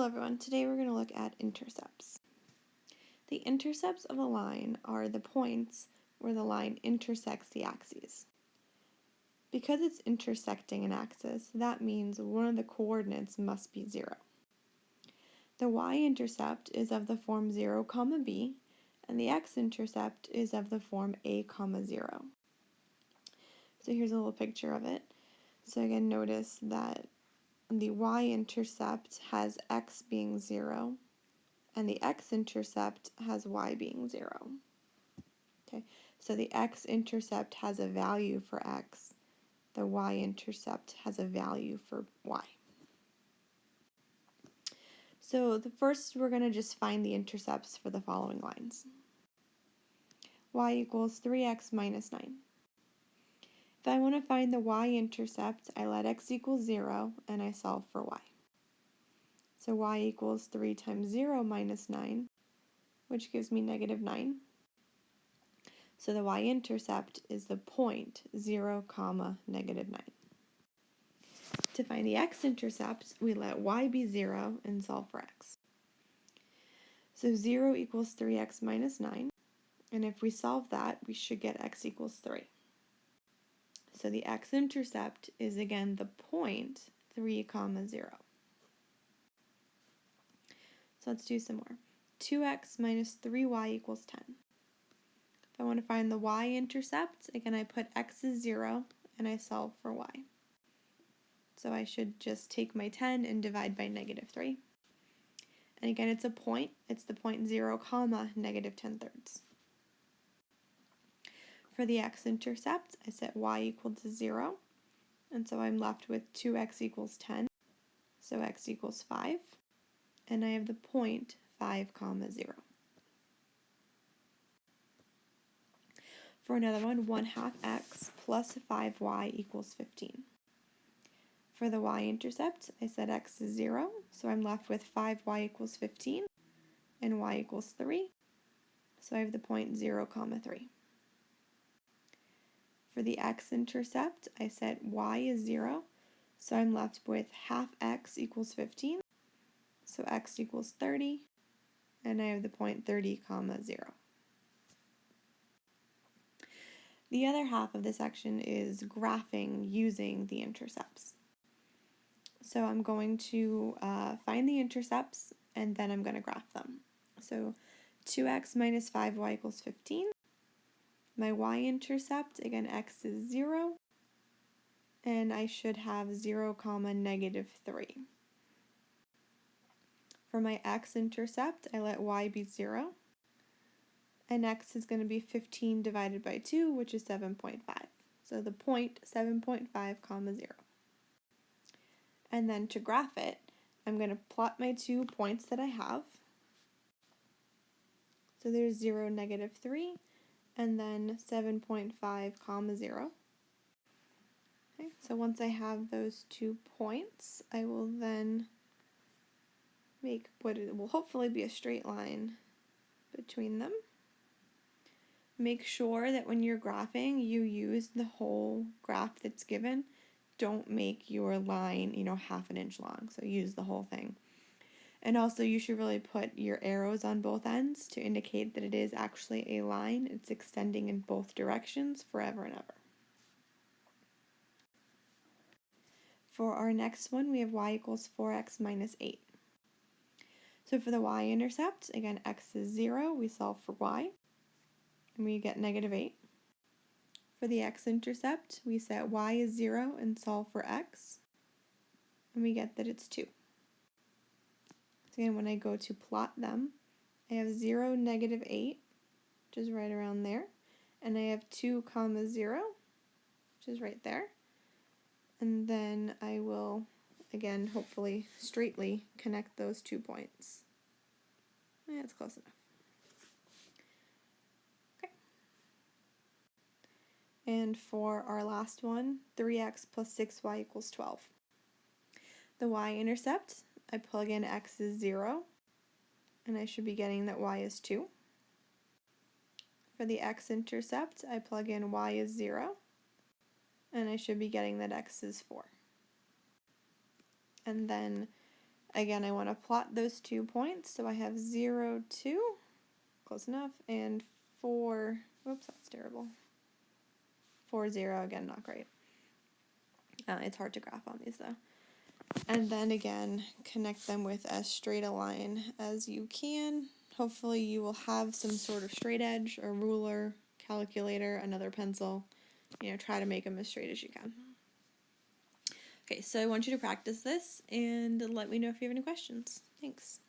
everyone, today we're going to look at intercepts. The intercepts of a line are the points where the line intersects the axes. Because it's intersecting an axis, that means one of the coordinates must be 0. The y-intercept is of the form 0, b, and the x-intercept is of the form a, 0. So here's a little picture of it. So again, notice that the y-intercept has x being 0, and the x-intercept has y being 0. Okay, so the x-intercept has a value for x, the y-intercept has a value for y. So first we're going to just find the intercepts for the following lines. Y equals 3x minus 9. If I want to find the y-intercept, I let x equal 0 and I solve for y. So y equals 3 times 0 minus 9, which gives me negative 9. So the y-intercept is the point 0, negative 9. To find the x-intercept, we let y be 0 and solve for x. So 0 equals 3x minus 9, and if we solve that, we should get x equals 3. So the x-intercept is again the point 3, 0. So let's do some more. 2x minus 3y equals 10. If I want to find the y-intercept, again I put x is 0 and I solve for y. So I should just take my 10 and divide by negative 3. And again, it's a point. It's the point 0, negative 10/3. For the x-intercept, I set y equal to 0. And so I'm left with 2x equals 10. So x equals 5. And I have the point 5, 0. For another one, 1/2 x plus 5y equals 15. For the y-intercept, I set x is 0, so I'm left with 5y equals 15, and y equals 3, so I have the point 0, 3. For the x-intercept, I set y is 0, so I'm left with half x equals 15, so x equals 30, and I have the point 30, 0. The other half of the section is graphing using the intercepts. So I'm going to find the intercepts, and then I'm going to graph them. So 2x minus 5y equals 15. My y-intercept, again, x is 0, and I should have 0, negative 3. For my x-intercept, I let y be 0, and x is going to be 15 divided by 2, which is 7.5. So the point 7.5, 0. And then to graph it, I'm going to plot my 2 points that I have. So there's 0, negative 3, and then 7.5, 0. Okay, so once I have those 2 points, I will then make what it will hopefully be a straight line between them. Make sure that when you're graphing, you use the whole graph that's given. Don't make your line, half an inch long, so use the whole thing. And also you should really put your arrows on both ends to indicate that it is actually a line. It's extending in both directions forever and ever. For our next one, we have y equals 4x minus 8. So for the y-intercept, again, x is 0, we solve for y, and we get negative 8. For the x-intercept, we set y is 0 and solve for x, and we get that it's 2. So again, when I go to plot them, I have 0, negative 8, which is right around there, and I have 2, 0, which is right there. And then I will, again, hopefully straightly connect those 2 points. Yeah, it's close enough. Okay. And for our last one, 3x plus 6y equals 12. The y-intercept, I plug in x is 0, and I should be getting that y is 2. For the x-intercept, I plug in y is 0, and I should be getting that x is 4. And then, again, I want to plot those 2 points. So I have 0, 2, close enough, and 4, whoops, that's terrible. 4, 0, again, not great. It's hard to graph on these though. And then again, connect them with as straight a line as you can. Hopefully you will have some sort of straight edge or ruler, calculator, another pencil. Try to make them as straight as you can. Okay, so I want you to practice this and let me know if you have any questions. Thanks.